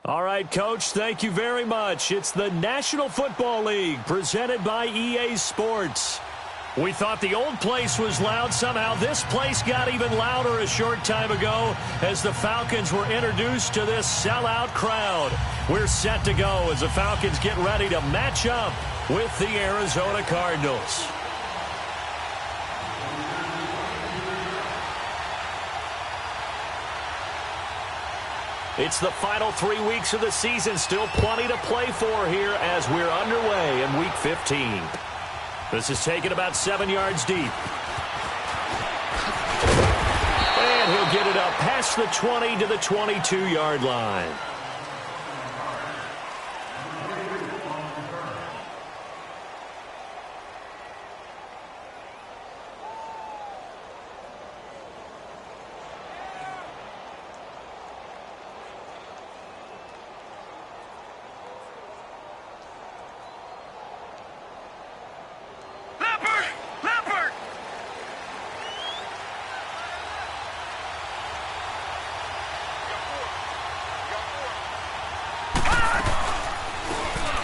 All right, Coach, thank you very much. It's the National Football League presented by EA Sports. We thought the old place was loud. Somehow this place got even louder a short time ago as the Falcons were introduced to this sellout crowd. We're set to go as the Falcons get ready to match up with the Arizona Cardinals. It's the final 3 weeks of the season. Still plenty to play for here as we're underway in Week 15. This is taken about 7 yards deep. And he'll get it up past the 20 to the 22-yard line.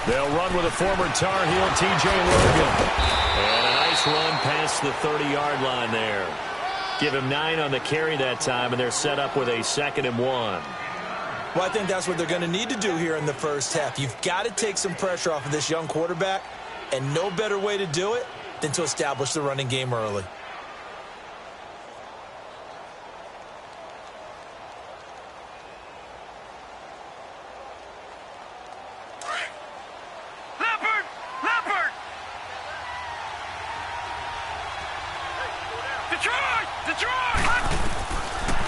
They'll run with a former Tar Heel, T.J. Logan. And a nice run past the 30-yard line there. Give him 9 on the carry that time, and they're set up with a 2nd and 1. Well, I think that's what they're going to need to do here in the first half. You've got to take some pressure off of this young quarterback, and no better way to do it than to establish the running game early.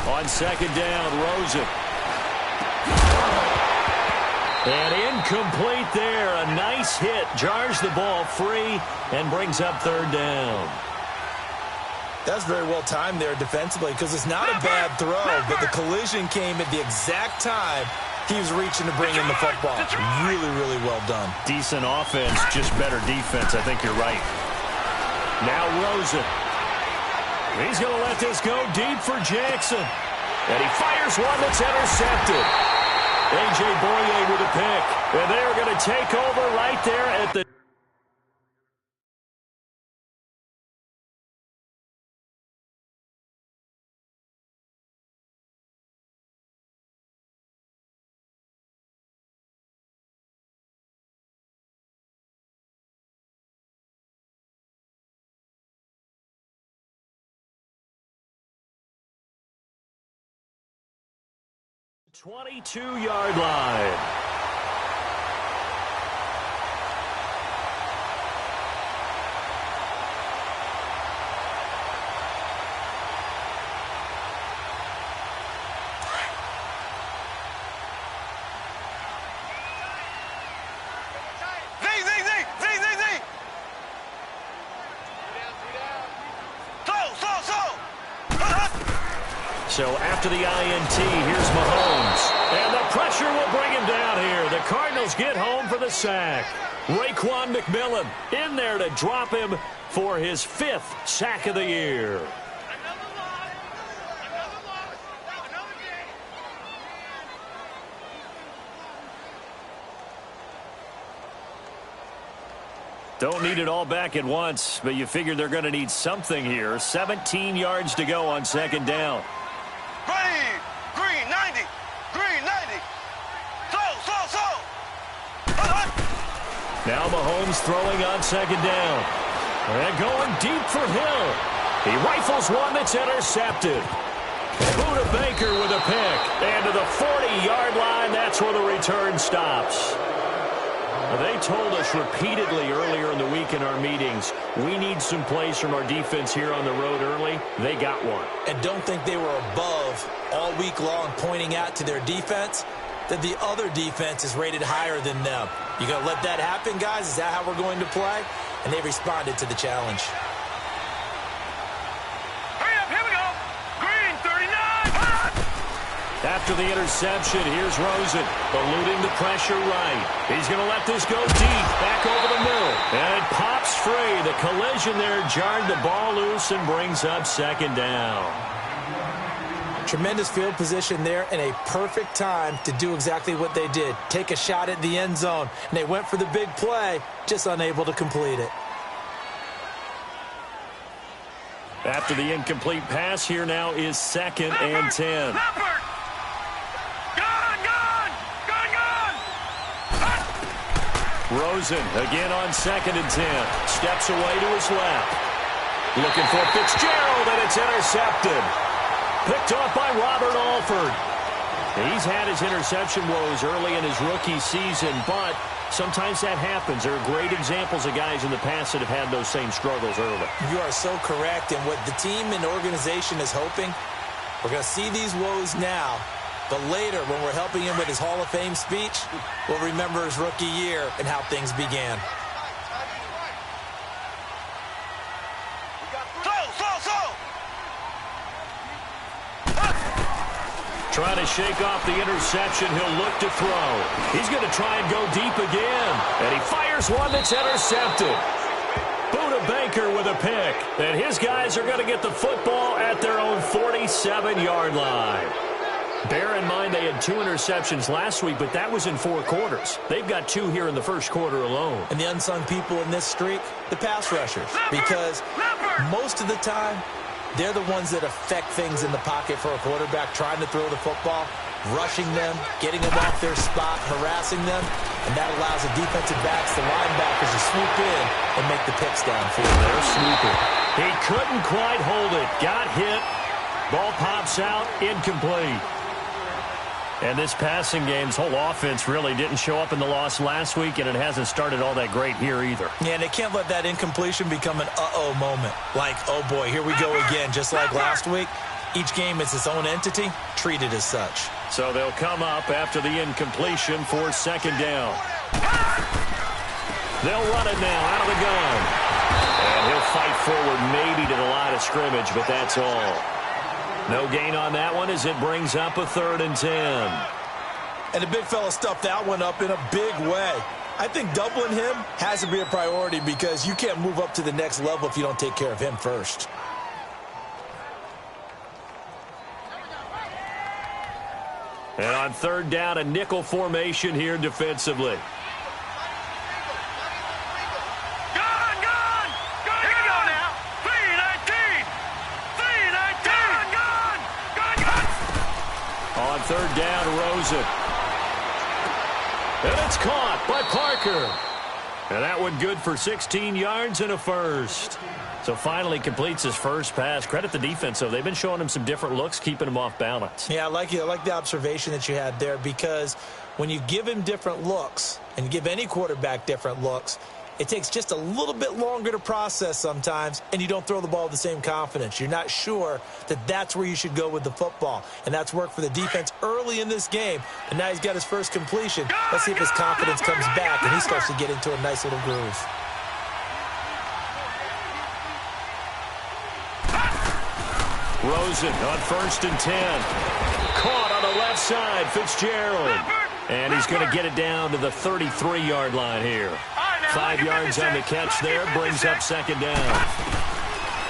On 2nd down, Rosen. And incomplete there. A nice hit. Jars the ball free and brings up 3rd down. That's very well timed there defensively because it's not a bad throw, but the collision came at the exact time he was reaching to bring in the football. Really, really well done. Decent offense, just better defense. I think you're right. Now Rosen. He's going to let this go deep for Jackson. And he fires one that's intercepted. A.J. Boye with a pick. And they're going to take over right there at the... ...22-yard line. So after the INT, here's Mahomes. And the pressure will bring him down here. The Cardinals get home for the sack. Raekwon McMillan in there to drop him for his 5th sack of the year. Don't need it all back at once, but you figure they're going to need something here. 17 yards to go on 2nd down. Green 90. Green 90. So. Now Mahomes throwing on 2nd down. And going deep for Hill. He rifles one that's intercepted. Buda Baker with a pick. And to the 40-yard line, that's where the return stops. They told us repeatedly earlier in the week in our meetings, we need some plays from our defense here on the road early. They got one. And don't think they were above all week long pointing out to their defense that the other defense is rated higher than them. You going to let that happen, guys? Is that how we're going to play? And they responded to the challenge. After the interception, here's Rosen, eluding the pressure right. He's going to let this go deep, back over the middle. And it pops free. The collision there jarred the ball loose and brings up 2nd down. Tremendous field position there and a perfect time to do exactly what they did. Take a shot at the end zone, and they went for the big play, just unable to complete it. After the incomplete pass, here now is 2nd and 10. Rosen again on 2nd and 10. Steps away to his left. Looking for Fitzgerald, and it's intercepted. Picked off by Robert Alford. He's had his interception woes early in his rookie season, but sometimes that happens. There are great examples of guys in the past that have had those same struggles early. You are so correct, and what the team and organization is hoping, we're going to see these woes now, but later when we're helping him with his Hall of Fame speech, we'll remember his rookie year and how things began. Trying to shake off the interception. He'll look to throw. He's going to try and go deep again. And he fires one that's intercepted. Buda Baker with a pick. And his guys are going to get the football at their own 47-yard line. Bear in mind they had 2 interceptions last week, but that was in 4 quarters. They've got 2 here in the first quarter alone. And the unsung people in this streak, the pass rushers. Because most of the time, they're the ones that affect things in the pocket for a quarterback, trying to throw the football, rushing them, getting them off their spot, harassing them, and that allows the defensive backs, the linebackers, to swoop in and make the picks downfield. They're swooping. He couldn't quite hold it. Got hit. Ball pops out, incomplete. And this passing game's whole offense really didn't show up in the loss last week, and it hasn't started all that great here either. Yeah, and they can't let that incompletion become an uh-oh moment. Like, oh boy, here we go again. Just like last week, each game is its own entity, treated as such. So they'll come up after the incompletion for 2nd down. They'll run it now out of the gun. And he'll fight forward maybe to the line of scrimmage, but that's all. No gain on that one as it brings up a 3rd and 10. And the big fella stuffed that one up in a big way. I think doubling him has to be a priority because you can't move up to the next level if you don't take care of him first. And on 3rd down, a nickel formation here defensively. On 3rd down, Rosen. And it's caught by Parker. And that one good for 16 yards and a first. So finally completes his first pass. Credit the defense, though. They've been showing him some different looks, keeping him off balance. Yeah, I like the observation that you had there, because when you give him different looks and you give any quarterback different looks, it takes just a little bit longer to process sometimes, and you don't throw the ball with the same confidence. You're not sure that that's where you should go with the football, and that's worked for the defense early in this game. And now he's got his first completion. Let's see if his confidence comes back and he starts to get into a nice little groove. Rosen on 1st and 10. Caught on the left side, Fitzgerald. And he's going to get it down to the 33-yard line here. 5 yards on the catch there, brings up 2nd down.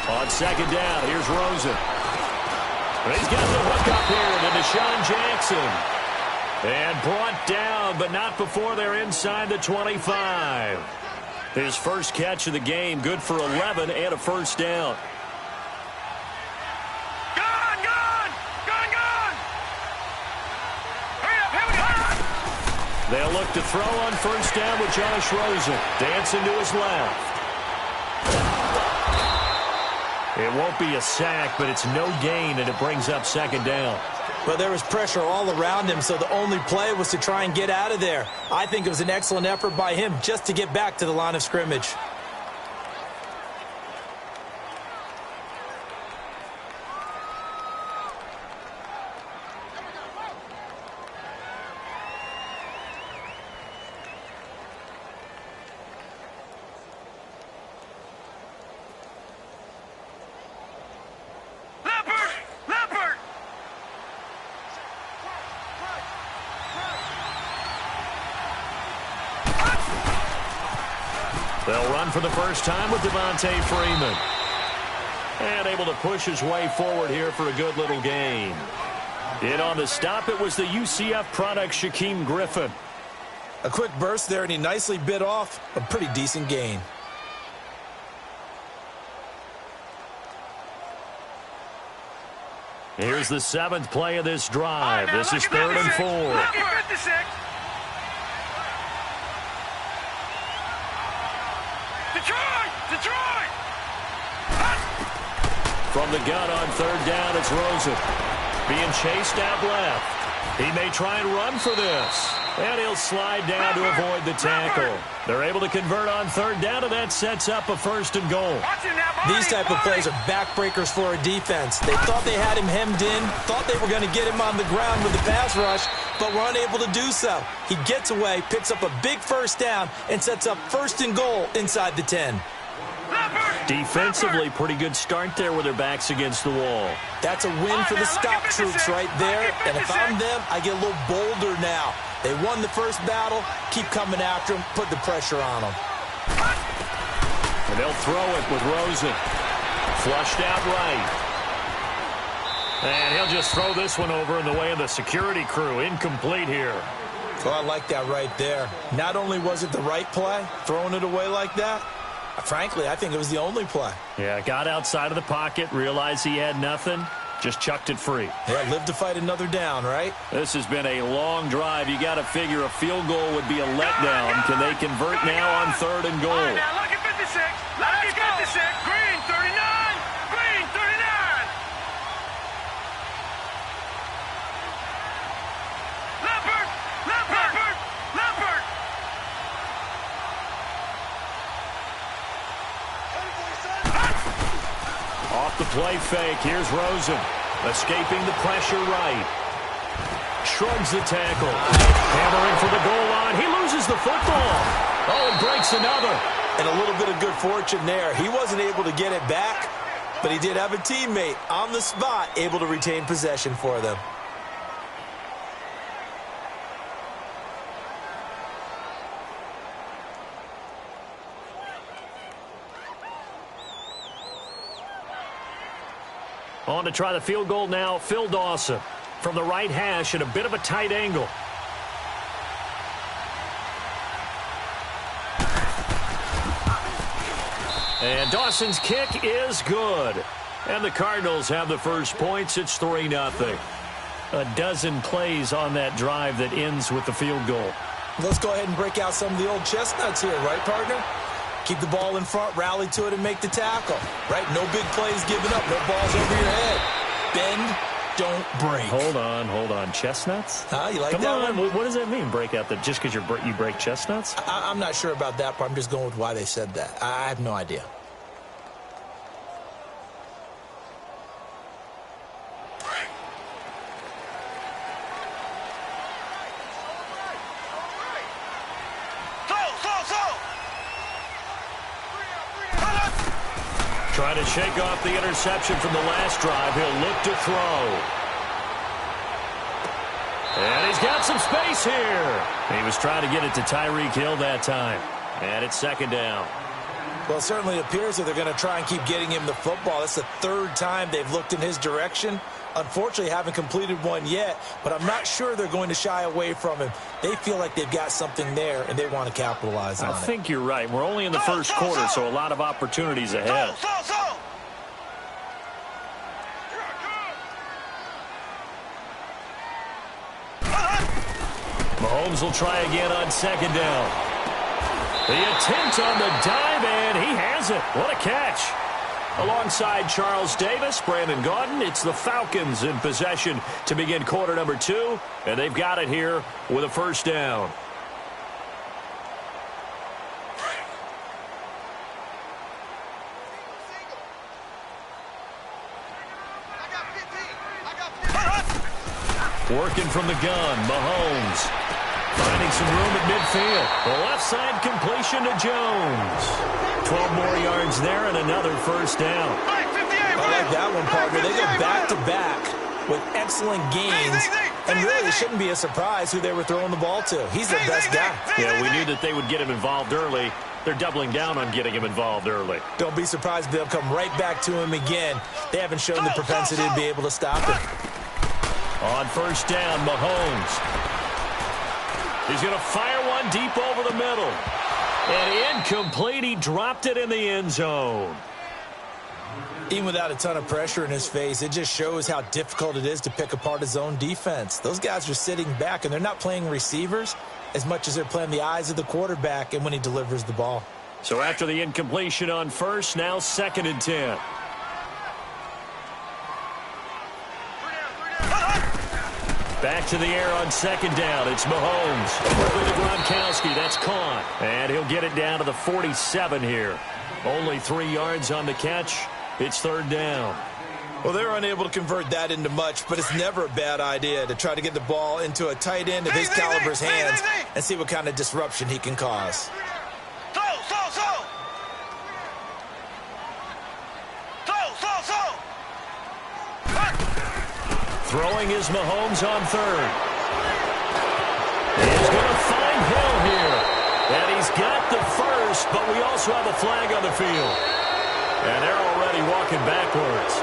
On 2nd down, here's Rosen. And he's got the hook up here to Deshaun Jackson. And brought down, but not before they're inside the 25. His first catch of the game, good for 11 and a 1st down. They'll look to throw on 1st down with Josh Rosen. Dancing to his left. It won't be a sack, but it's no gain, and it brings up 2nd down. Well, there was pressure all around him, so the only play was to try and get out of there. I think it was an excellent effort by him just to get back to the line of scrimmage. They'll run for the first time with Devontae Freeman. And able to push his way forward here for a good little gain. In on the stop, it was the UCF product, Shaquem Griffin. A quick burst there, and he nicely bit off a pretty decent gain. Here's the 7th play of this drive. This is 3rd and 4. Detroit! From the gun on 3rd down, it's Rosen. Being chased out left. He may try and run for this. And he'll slide down to avoid the tackle. They're able to convert on 3rd down, and that sets up a 1st and goal. These type of plays are backbreakers for a defense. They thought they had him hemmed in, thought they were going to get him on the ground with the pass rush, but were unable to do so. He gets away, picks up a big 1st down, and sets up 1st and goal inside the 10. Defensively, pretty good start there with their backs against the wall. That's a win for the stop troops right there, and if I'm them, I get a little bolder now. They won the first battle, keep coming after him, put the pressure on him. And they'll throw it with Rosen. Flushed out right. And he'll just throw this one over in the way of the security crew. Incomplete here. Oh, I like that right there. Not only was it the right play, throwing it away like that, frankly, I think it was the only play. Yeah, got outside of the pocket, realized he had nothing, just chucked it free. Yeah, live to fight another down, right? This has been a long drive. You got to figure a field goal would be a letdown. Can they convert now on 3rd and goal? All right, now look at 56. Look at 56. Green 39. Green 39. Leopard. Leopard. Leopard. Off the play fake. Here's Rosen. Escaping the pressure right. Shrugs the tackle. Hammering for the goal line. He loses the football. Oh, and breaks another. And a little bit of good fortune there. He wasn't able to get it back, but he did have a teammate on the spot able to retain possession for them. On to try the field goal now, Phil Dawson. From the right hash at a bit of a tight angle. And Dawson's kick is good. And the Cardinals have the first points. It's 3-0. A dozen plays on that drive that ends with the field goal. Let's go ahead and break out some of the old chestnuts here, right, partner? Keep the ball in front, rally to it, and make the tackle. Right? No big plays given up. No balls over your head. Bend, don't break. Hold on. Chestnuts? Huh? You like Come that on. one? What does that mean, break out? That just because you break chestnuts? I'm not sure about that part. I'm just going with why they said that. I have no idea. Trying to shake off the interception from the last drive. He'll look to throw. And he's got some space here. He was trying to get it to Tyreek Hill that time. And it's 2nd down. Well, it certainly appears that they're going to try and keep getting him the football. That's the 3rd time they've looked in his direction. Unfortunately, haven't completed one yet, but I'm not sure they're going to shy away from him. They feel like they've got something there, and they want to capitalize on it. I think you're right. We're only in the first quarter, so a lot of opportunities ahead. Mahomes will try again on 2nd down. The attempt on the dive, and he has it. What a catch. Alongside Charles Davis, Brandon Gaudin, it's the Falcons in possession to begin quarter number 2, and they've got it here with a 1st down. Working from the gun, Mahomes. Finding some room at midfield. The left side completion to Jones. 12 more yards there and another 1st down. I like that one, partner. They go back-to-back with excellent gains. And really, it shouldn't be a surprise who they were throwing the ball to. He's their best guy. Yeah, we knew that they would get him involved early. They're doubling down on getting him involved early. Don't be surprised if they'll come right back to him again. They haven't shown the propensity to be able to stop him. On first down, Mahomes. He's going to fire one deep over the middle. And incomplete. He dropped it in the end zone. Even without a ton of pressure in his face, it just shows how difficult it is to pick apart his own defense. Those guys are sitting back, and they're not playing receivers as much as they're playing the eyes of the quarterback and when he delivers the ball. So after the incompletion on first, now 2nd and 10. Back to the air on 2nd down. It's Mahomes. Quickly to Gronkowski. That's caught. And he'll get it down to the 47 here. Only 3 yards on the catch. It's 3rd down. Well, they're unable to convert that into much, but it's never a bad idea to try to get the ball into a tight end of his caliber's hands and see what kind of disruption he can cause. Throwing is Mahomes on 3rd. He's going to find Hill here. And he's got the first, but we also have a flag on the field. And they're already walking backwards.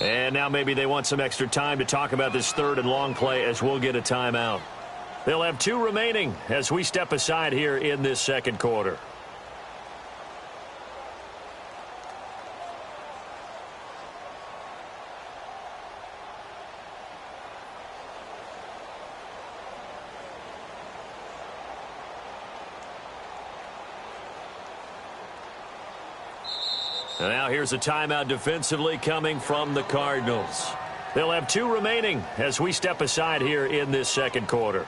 And now maybe they want some extra time to talk about this 3rd and long play as we'll get a timeout. They'll have 2 remaining as we step aside here in this 2nd quarter. And now here's a timeout defensively coming from the Cardinals. They'll have 2 remaining as we step aside here in this 2nd quarter.